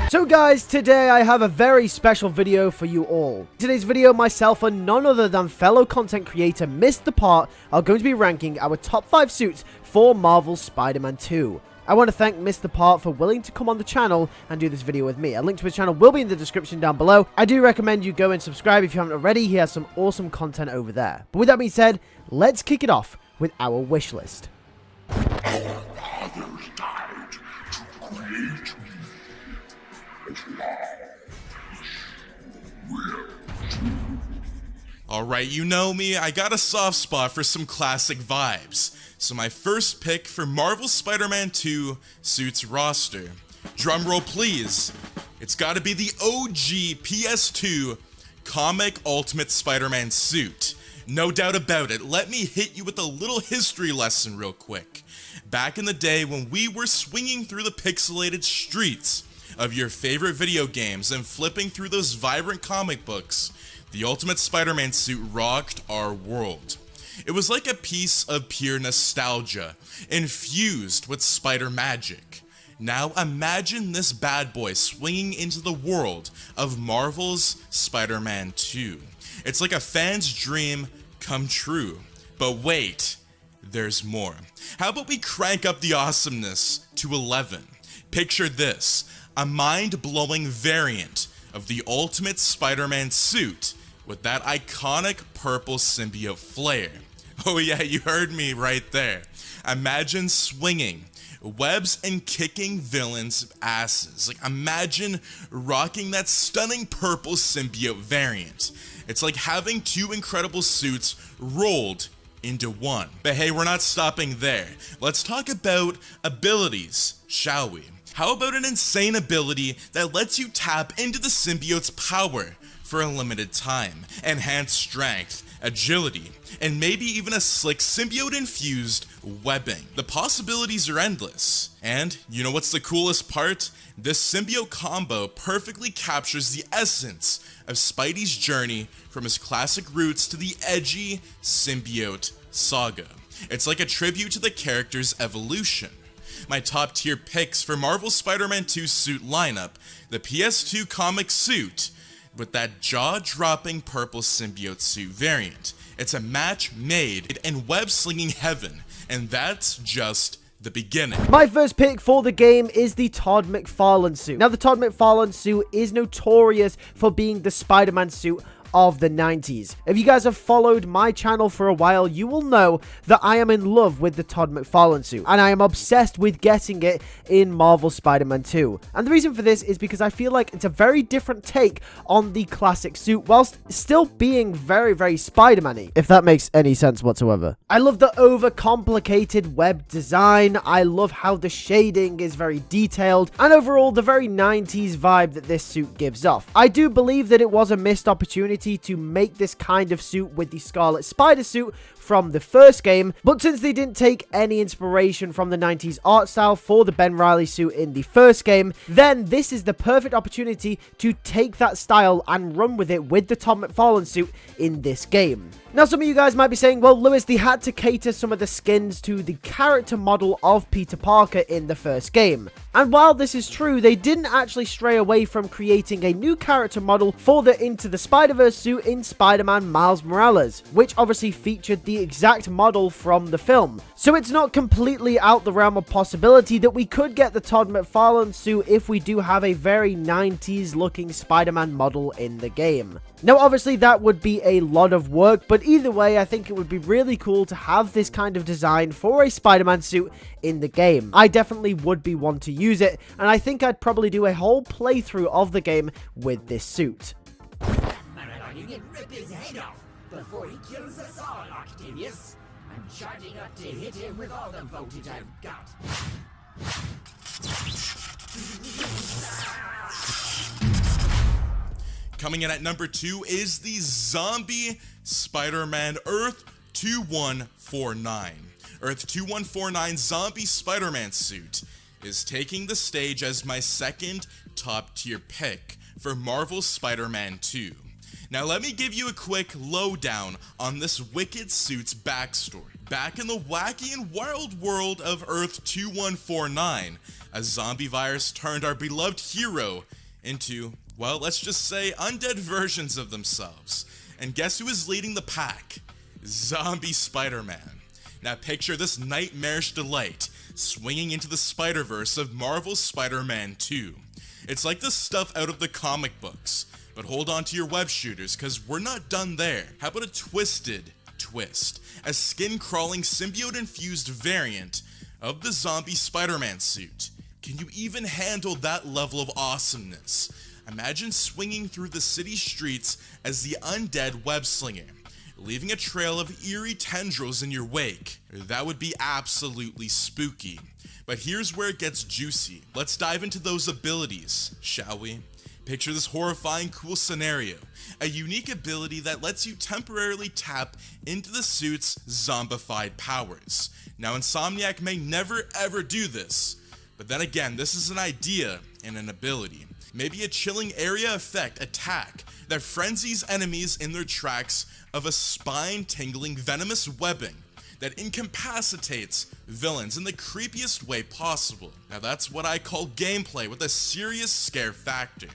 So guys, today I have a very special video for you all. In today's video, myself and none other than fellow content creator MissedThePart are going to be ranking our top 5 suits for Marvel's Spider-Man 2. I want to thank MissedThePart for willing to come on the channel and do this video with me. A link to his channel will be in the description down below. I do recommend you go and subscribe if you haven't already. He has some awesome content over there. But with that being said, let's kick it off with our wish list. Our fathers died to create me, and now will too. Alright, you know me, I got a soft spot for some classic vibes. So my first pick for Marvel Spider-Man 2 suits roster. Drumroll please. It's gotta be the OG PS2 comic Ultimate Spider-Man suit. No doubt about it. Let me hit you with a little history lesson real quick. Back in the day when we were swinging through the pixelated streets of your favorite video games and flipping through those vibrant comic books, the Ultimate Spider-Man suit rocked our world. It was like a piece of pure nostalgia, infused with spider magic. Now imagine this bad boy swinging into the world of Marvel's Spider-Man 2. It's like a fan's dream come true. But wait, there's more. How about we crank up the awesomeness to 11? Picture this, a mind-blowing variant of the Ultimate Spider-Man suit with that iconic purple symbiote flare. Oh yeah, you heard me right there. Imagine swinging webs and kicking villains' asses. Like imagine rocking that stunning purple symbiote variant. It's like having two incredible suits rolled into one. But hey, we're not stopping there. Let's talk about abilities, shall we? How about an insane ability that lets you tap into the symbiote's power for a limited time? Enhanced strength, agility, and maybe even a slick symbiote-infused webbing. The possibilities are endless. And you know what's the coolest part? This symbiote combo perfectly captures the essence of Spidey's journey from his classic roots to the edgy symbiote saga. It's like a tribute to the character's evolution. My top tier picks for Marvel Spider-Man 2 suit lineup, the PS2 comic suit, with that jaw-dropping purple symbiote suit variant. It's a match made in web-slinging heaven, and that's just the beginning. My first pick for the game is the Todd McFarlane suit. Now, the Todd McFarlane suit is notorious for being the Spider-Man suit of the 90s. If you guys have followed my channel for a while, you will know that I am in love with the Todd McFarlane suit, and I am obsessed with getting it in Marvel Spider-Man 2. And the reason for this is because I feel like it's a very different take on the classic suit, whilst still being very, very Spider-Man-y, if that makes any sense whatsoever. I love the overcomplicated web design, I love how the shading is very detailed, and overall the very 90s vibe that this suit gives off. I do believe that it was a missed opportunity to make this kind of suit with the Scarlet Spider suit from the first game, but since they didn't take any inspiration from the 90s art style for the Ben Reilly suit in the first game, then this is the perfect opportunity to take that style and run with it with the Todd McFarlane suit in this game. Now, some of you guys might be saying, well, Lewis, they had to cater some of the skins to the character model of Peter Parker in the first game. And while this is true, they didn't actually stray away from creating a new character model for the Into the Spider-Verse suit in Spider-Man Miles Morales, which obviously featured the exact model from the film. So it's not completely out the realm of possibility that we could get the Todd McFarlane suit if we do have a very 90s looking Spider-Man model in the game. Now, obviously, that would be a lot of work, but either way, I think it would be really cool to have this kind of design for a Spider-Man suit in the game. I definitely would be one to use it, and I think I'd probably do a whole playthrough of the game with this suit. Rip his head off before he kills us all, Octavius. I'm charging up to hit him with all the voltage I've got. Coming in at number 2 is the Zombie Spider-Man Earth 2149. Earth 2149 Zombie Spider-Man suit is taking the stage as my second top tier pick for Marvel Spider-Man 2. Now let me give you a quick lowdown on this wicked suit's backstory. Back in the wacky and wild world of Earth 2149, a zombie virus turned our beloved hero into, well, let's just say undead versions of themselves. And guess who is leading the pack? Zombie Spider-Man. Now picture this nightmarish delight swinging into the Spider-Verse of Marvel's Spider-Man 2. It's like the stuff out of the comic books, but hold on to your web shooters, cause we're not done there. How about a twisted twist? A skin-crawling symbiote-infused variant of the zombie Spider-Man suit. Can you even handle that level of awesomeness? Imagine swinging through the city streets as the undead web-slinger, leaving a trail of eerie tendrils in your wake. That would be absolutely spooky. But here's where it gets juicy. Let's dive into those abilities, shall we? Picture this horrifying cool scenario. A unique ability that lets you temporarily tap into the suit's zombified powers. Now Insomniac may never ever do this, but then again, this is an idea and an ability. Maybe a chilling area effect attack that frenzies enemies in their tracks of a spine-tingling venomous webbing that incapacitates villains in the creepiest way possible. Now that's what I call gameplay with a serious scare factor.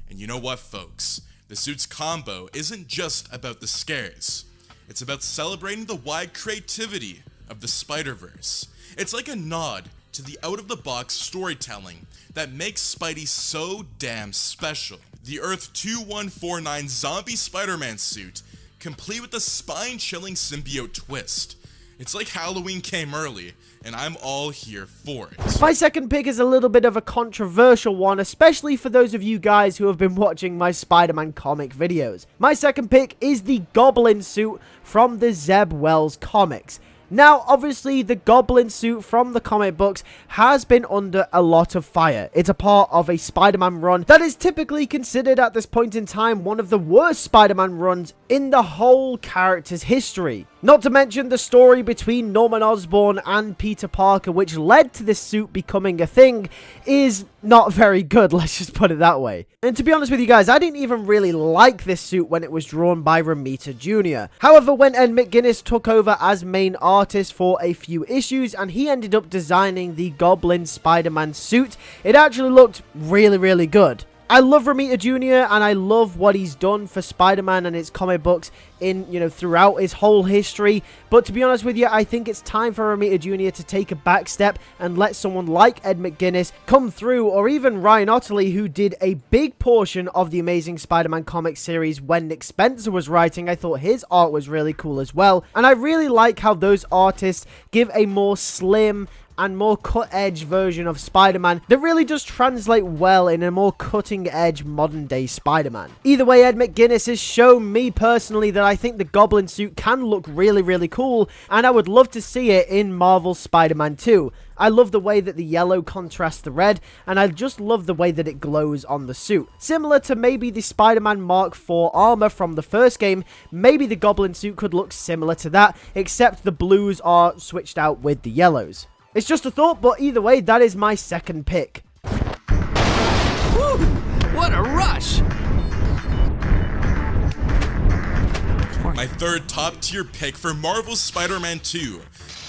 And you know what, folks? The suit's combo isn't just about the scares. It's about celebrating the wide creativity of the Spider-Verse. It's like a nod to the out-of-the-box storytelling that makes Spidey so damn special. The Earth 2149 zombie Spider-Man suit, complete with a spine-chilling symbiote twist. It's like Halloween came early, and I'm all here for it. My second pick is a little bit of a controversial one, especially for those of you guys who have been watching my Spider-Man comic videos. My second pick is the Goblin Suit from the Zeb Wells comics. Now, obviously, the Goblin Suit from the comic books has been under a lot of fire. It's a part of a Spider-Man run that is typically considered at this point in time one of the worst Spider-Man runs in the whole character's history. Not to mention the story between Norman Osborn and Peter Parker, which led to this suit becoming a thing, is not very good, let's just put it that way. And to be honest with you guys, I didn't even really like this suit when it was drawn by Romita Jr. However, when Ed McGuinness took over as main artist for a few issues and he ended up designing the Goblin Spider-Man suit, it actually looked really good. I love Romita Jr. and I love what he's done for Spider-Man and his comic books in, throughout his whole history. But to be honest with you, I think it's time for Romita Jr. to take a back step and let someone like Ed McGuinness come through, or even Ryan Ottley, who did a big portion of the Amazing Spider-Man comic series when Nick Spencer was writing. I thought his art was really cool as well. And I really like how those artists give a more slim and more cut-edge version of Spider-Man that really does translate well in a more cutting-edge modern-day Spider-Man. Either way, Ed McGuinness has shown me personally that I think the Goblin Suit can look really cool, and I would love to see it in Marvel's Spider-Man 2. I love the way that the yellow contrasts the red, and I just love the way that it glows on the suit. Similar to maybe the Spider-Man Mark IV armor from the first game, maybe the Goblin Suit could look similar to that, except the blues are switched out with the yellows. It's just a thought, but either way, that is my second pick. Woo! What a rush! My third top-tier pick for Marvel's Spider-Man 2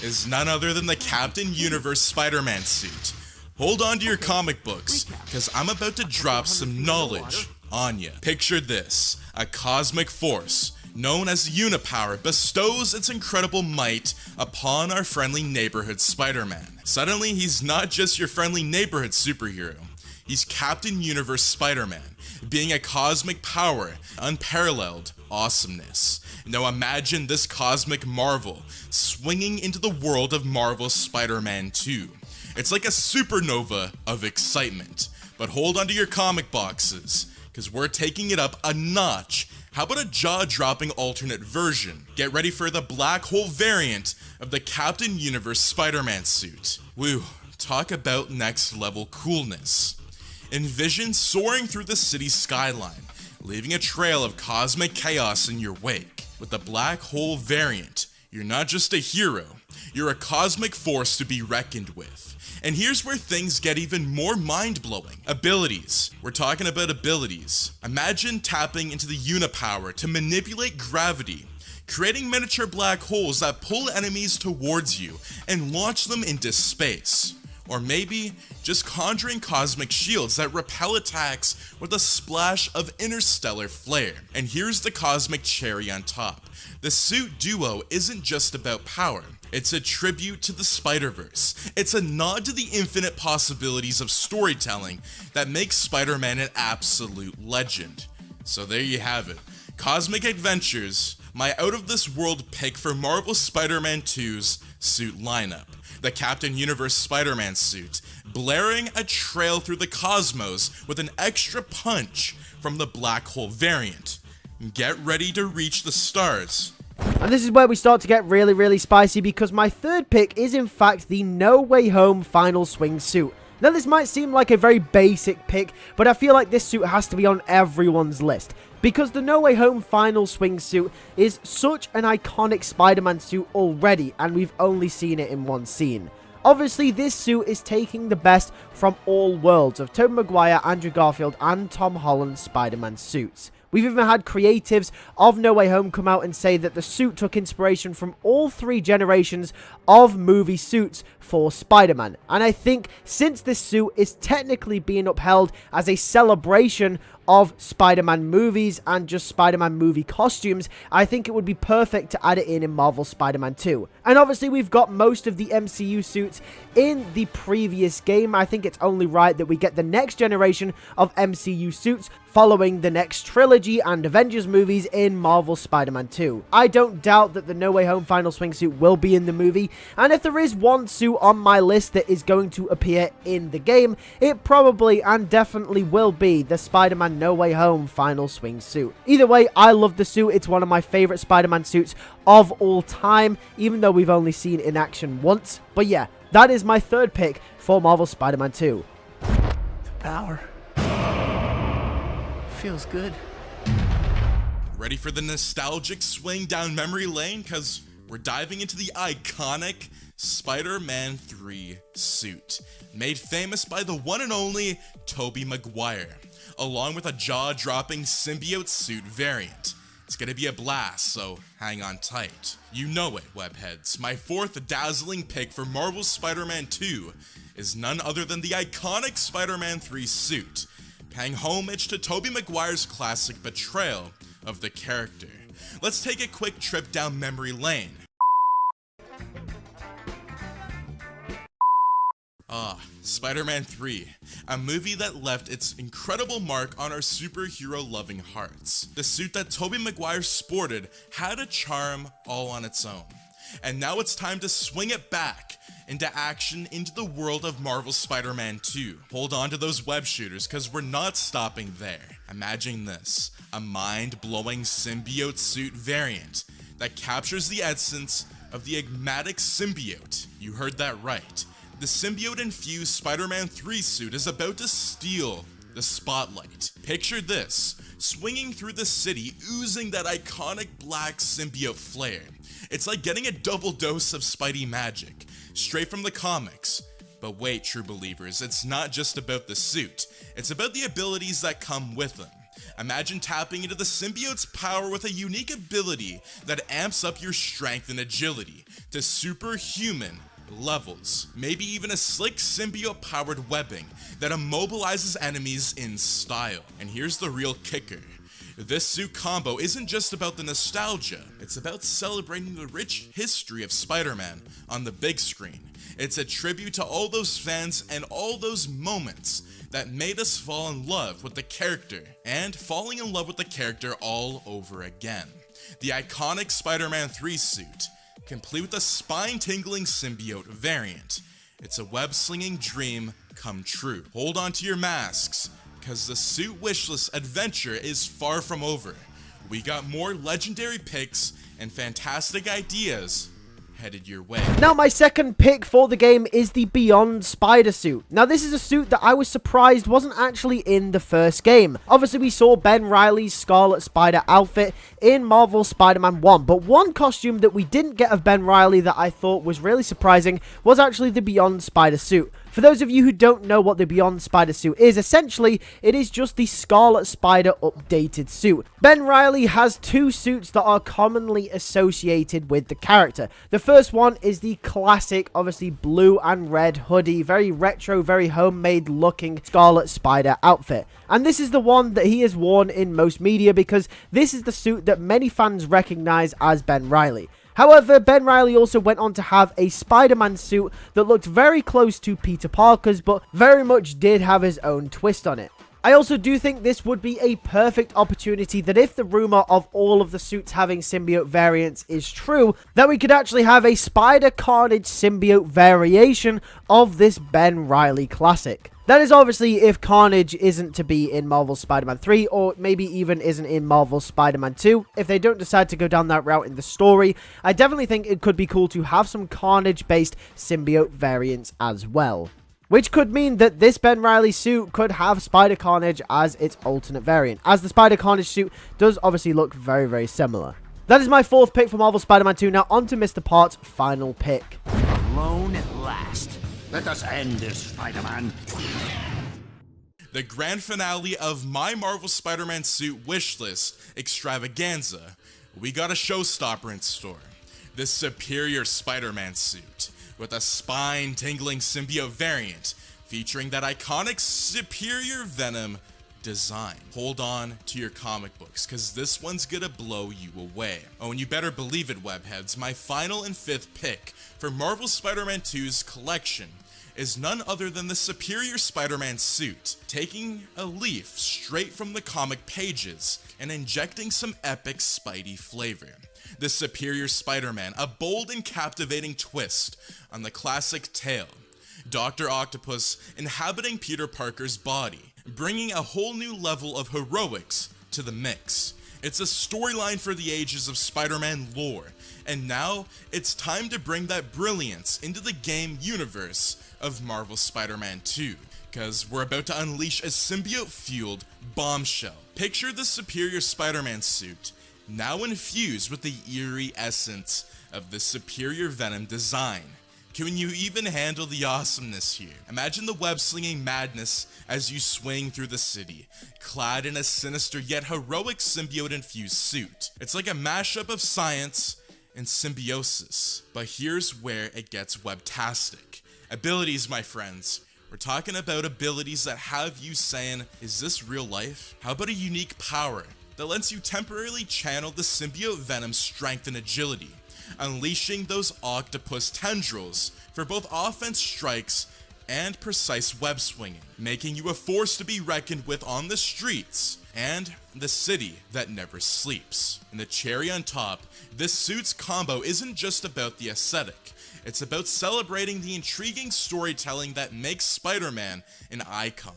is none other than the Captain Universe Spider-Man suit. Hold on to your comic books, because I'm about to drop some knowledge on ya. Picture this: a cosmic force known as Unipower bestows its incredible might upon our friendly neighborhood Spider-Man. Suddenly, he's not just your friendly neighborhood superhero. He's Captain Universe Spider-Man, being a cosmic power, unparalleled awesomeness. Now imagine this cosmic marvel swinging into the world of Marvel's Spider-Man 2. It's like a supernova of excitement. But hold onto your comic boxes, because we're taking it up a notch. How about a jaw-dropping alternate version? Get ready for the black hole variant of the Captain Universe Spider-Man suit. Woo, talk about next level coolness. Envision soaring through the city's skyline, leaving a trail of cosmic chaos in your wake. With the black hole variant, you're not just a hero, you're a cosmic force to be reckoned with. And here's where things get even more mind-blowing. Abilities. We're talking about abilities. Imagine tapping into the Unipower to manipulate gravity, creating miniature black holes that pull enemies towards you and launch them into space. Or maybe just conjuring cosmic shields that repel attacks with a splash of interstellar flare. And here's the cosmic cherry on top. The suit duo isn't just about power. It's a tribute to the Spider-Verse. It's a nod to the infinite possibilities of storytelling that makes Spider-Man an absolute legend. So there you have it. Cosmic Adventures, my out-of-this-world pick for Marvel Spider-Man 2's suit lineup. The Captain Universe Spider-Man suit, blaring a trail through the cosmos with an extra punch from the black hole variant. Get ready to reach the stars. And this is where we start to get really spicy, because my third pick is in fact the No Way Home Final Swing suit. Now this might seem like a very basic pick, but I feel like this suit has to be on everyone's list, because the No Way Home Final Swing suit is such an iconic Spider-Man suit already, and we've only seen it in one scene. Obviously, this suit is taking the best from all worlds of Tobey Maguire, Andrew Garfield, and Tom Holland's Spider-Man suits. We've even had creatives of No Way Home come out and say that the suit took inspiration from all three generations of movie suits for Spider-Man. And I think since this suit is technically being upheld as a celebration of Spider-Man movies and just Spider-Man movie costumes, I think it would be perfect to add it in Marvel Spider-Man 2. And obviously we've got most of the MCU suits in the previous game. I think it's only right that we get the next generation of MCU suits following the next trilogy and Avengers movies in Marvel Spider-Man 2. I don't doubt that the No Way Home Final Swing suit will be in the movie, and if there is one suit on my list that is going to appear in the game, it probably and definitely will be the Spider-Man No Way Home Final Swing suit. Either way, I love the suit. It's one of my favorite Spider-Man suits of all time, even though we've only seen it in action once. But yeah, that is my third pick for Marvel Spider-Man 2. Power. Feels good. Ready for the nostalgic swing down memory lane? Cause we're diving into the iconic Spider-Man 3 suit, made famous by the one and only Tobey Maguire, along with a jaw-dropping symbiote suit variant. It's gonna be a blast, so hang on tight. You know it, webheads. My fourth dazzling pick for Marvel's Spider-Man 2 is none other than the iconic Spider-Man 3 suit, paying homage to Tobey Maguire's classic portrayal of the character. Let's take a quick trip down memory lane. Spider-Man 3, a movie that left its incredible mark on our superhero-loving hearts. The suit that Tobey Maguire sported had a charm all on its own. And now it's time to swing it back into action into the world of Marvel Spider-Man 2. Hold on to those web shooters, cause we're not stopping there. Imagine this, a mind-blowing symbiote suit variant that captures the essence of the enigmatic symbiote. You heard that right. The symbiote-infused Spider-Man 3 suit is about to steal the spotlight. Picture this, swinging through the city, oozing that iconic black symbiote flare. It's like getting a double dose of Spidey magic, straight from the comics. But wait, true believers, it's not just about the suit, it's about the abilities that come with them. Imagine tapping into the symbiote's power with a unique ability that amps up your strength and agility to superhuman levels. Maybe even a slick symbiote-powered webbing that immobilizes enemies in style. And here's the real kicker. This suit combo isn't just about the nostalgia, it's about celebrating the rich history of Spider-Man on the big screen. It's a tribute to all those fans and all those moments that made us fall in love with the character, and falling in love with the character all over again. The iconic Spider-Man 3 suit, complete with a spine-tingling symbiote variant. It's a web-slinging dream come true. Hold on to your masks, cause the suit wishlist adventure is far from over. We got more legendary picks and fantastic ideas headed your way. Now, my second pick for the game is the Beyond Spider suit. Now, this is a suit that I was surprised wasn't actually in the first game. Obviously, we saw Ben Reilly's Scarlet Spider outfit in Marvel Spider-Man 1, but one costume that we didn't get of Ben Reilly that I thought was really surprising was actually the Beyond Spider suit. For those of you who don't know what the Beyond Spider suit is, essentially, it is just the Scarlet Spider updated suit. Ben Reilly has two suits that are commonly associated with the character. The first one is the classic, obviously blue and red hoodie, very retro, very homemade looking Scarlet Spider outfit. And this is the one that he has worn in most media because this is the suit that many fans recognize as Ben Reilly. However, Ben Reilly also went on to have a Spider-Man suit that looked very close to Peter Parker's, but very much did have his own twist on it. I also do think this would be a perfect opportunity that if the rumor of all of the suits having symbiote variants is true, that we could actually have a Spider Carnage symbiote variation of this Ben Reilly classic. That is obviously if Carnage isn't to be in Marvel's Spider-Man 3, or maybe even isn't in Marvel's Spider-Man 2. If they don't decide to go down that route in the story, I definitely think it could be cool to have some Carnage-based symbiote variants as well. Which could mean that this Ben Reilly suit could have Spider Carnage as its alternate variant, as the Spider Carnage suit does obviously look very, very similar. That is my fourth pick for Marvel Spider-Man 2. Now on to MissedThePart's final pick. Alone at last. Let us end this, Spider-Man. The grand finale of my Marvel Spider-Man suit wishlist extravaganza. We got a showstopper in store. The Superior Spider-Man suit, with a spine-tingling symbiote variant featuring that iconic Superior Venom design. Hold on to your comic books, cause this one's gonna blow you away. Oh, and you better believe it, webheads, my final and fifth pick for Marvel Spider-Man 2's collection is none other than the Superior Spider-Man suit, taking a leaf straight from the comic pages and injecting some epic Spidey flavor. The Superior Spider-Man, a bold and captivating twist on the classic tale. Dr. Octopus inhabiting Peter Parker's body, bringing a whole new level of heroics to the mix. It's a storyline for the ages of Spider-Man lore, and now it's time to bring that brilliance into the game universe of Marvel Spider-Man 2, because we're about to unleash a symbiote-fueled bombshell. Picture the Superior Spider-Man suit, now infused with the eerie essence of the Superior Venom design. Can you even handle the awesomeness here? Imagine the web-slinging madness as you swing through the city, clad in a sinister yet heroic symbiote-infused suit. It's like a mashup of science and symbiosis. But here's where it gets webtastic. Abilities, my friends. We're talking about abilities that have you saying, is this real life? How about a unique power that lets you temporarily channel the symbiote Venom's strength and agility, unleashing those octopus tendrils for both offense strikes and precise web swinging, making you a force to be reckoned with on the streets and the city that never sleeps. And the cherry on top, this suit's combo isn't just about the aesthetic. It's about celebrating the intriguing storytelling that makes Spider-Man an icon.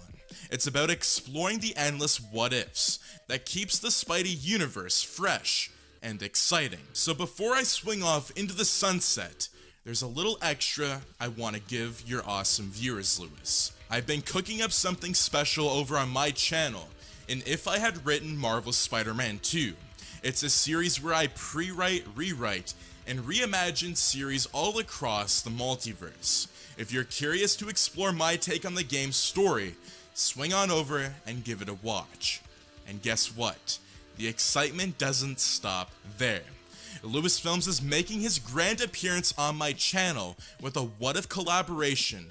It's about exploring the endless what-ifs that keeps the Spidey universe fresh and exciting. So before I swing off into the sunset, there's a little extra I want to give your awesome viewers, Lewis. I've been cooking up something special over on my channel, and If I Had Written Marvel's Spider-Man 2. It's a series where I pre-write, rewrite, and reimagine series all across the multiverse. If you're curious to explore my take on the game's story, swing on over and give it a watch. And guess what? The excitement doesn't stop there. LewisFilms is making his grand appearance on my channel with a What If collaboration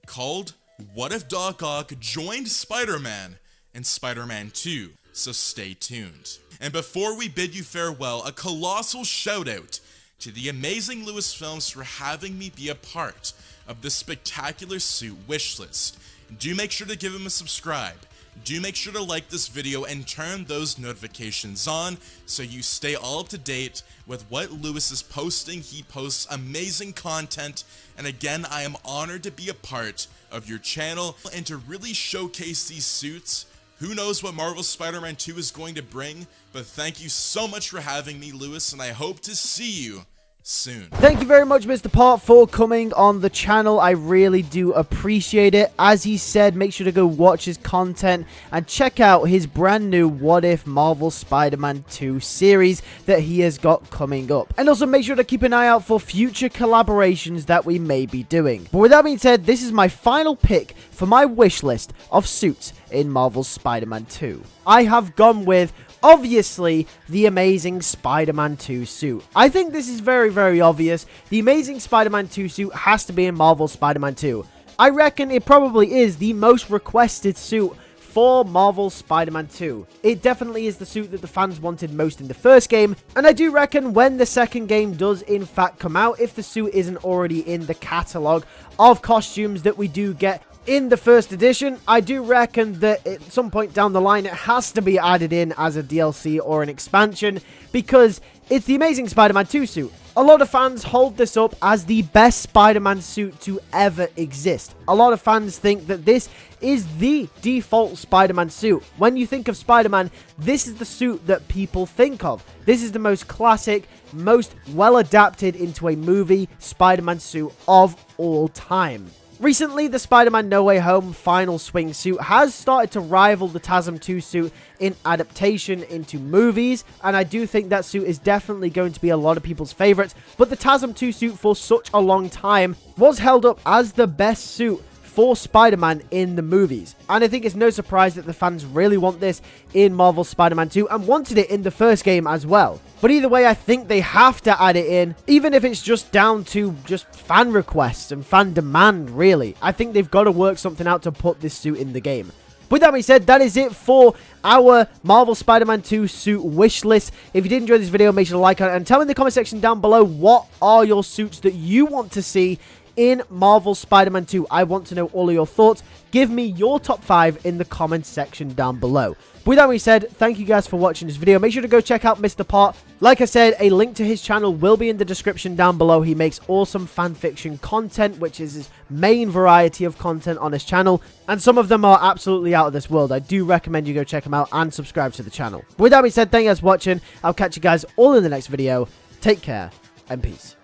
called What If Doc Ock Joined Spider-Man in Spider-Man 2, so stay tuned. And before we bid you farewell, a colossal shout out to the amazing LewisFilms for having me be a part of this spectacular suit wishlist. Do make sure to give him a subscribe. Do make sure to like this video and turn those notifications on so you stay all up to date with what Lewis is posting. He posts amazing content, and again, I am honored to be a part of your channel and to really showcase these suits. Who knows what Marvel Spider-Man 2 is going to bring, but thank you so much for having me, Lewis, and I hope to see you soon. Thank you very much, Mr. Part, for coming on the channel. I really do appreciate it. As he said, make sure to go watch his content and check out his brand new What If Marvel Spider-Man 2 series that he has got coming up. And also make sure to keep an eye out for future collaborations that we may be doing. But with that being said, this is my final pick for my wish list of suits in Marvel's Spider-Man 2. I have gone with, obviously, the Amazing Spider-Man 2 suit. I think this is very, very obvious. The Amazing Spider-Man 2 suit has to be in Marvel Spider-Man 2. I reckon it probably is the most requested suit for Marvel Spider-Man 2. It definitely is the suit that the fans wanted most in the first game, and I do reckon when the second game does in fact come out, if the suit isn't already in the catalogue of costumes that we do get in the first edition, I do reckon that at some point down the line it has to be added in as a DLC or an expansion, because it's the Amazing Spider-Man 2 suit. A lot of fans hold this up as the best Spider-Man suit to ever exist. A lot of fans think that this is the default Spider-Man suit. When you think of Spider-Man, this is the suit that people think of. This is the most classic, most well adapted into a movie Spider-Man suit of all time. Recently, the Spider-Man No Way Home Final Swing suit has started to rival the TASM 2 suit in adaptation into movies, and I do think that suit is definitely going to be a lot of people's favorites, but the TASM 2 suit for such a long time was held up as the best suit for Spider-Man in the movies. And I think it's no surprise that the fans really want this in Marvel Spider-Man 2 and wanted it in the first game as well. But either way, I think they have to add it in, even if it's just down to just fan requests and fan demand, really. I think they've got to work something out to put this suit in the game. With that being said, that is it for our Marvel Spider-Man 2 suit wish list. If you did enjoy this video, make sure to like it and tell me in the comment section down below what are your suits that you want to see in Marvel Spider-Man 2. I want to know all of your thoughts. Give me your top 5 in the comments section down below. With that being said, thank you guys for watching this video. Make sure to go check out MissedThePart. Like I said, a link to his channel will be in the description down below. He makes awesome fanfiction content, which is his main variety of content on his channel, and some of them are absolutely out of this world. I do recommend you go check them out and subscribe to the channel. With that being said, thank you guys for watching. I'll catch you guys all in the next video. Take care and peace.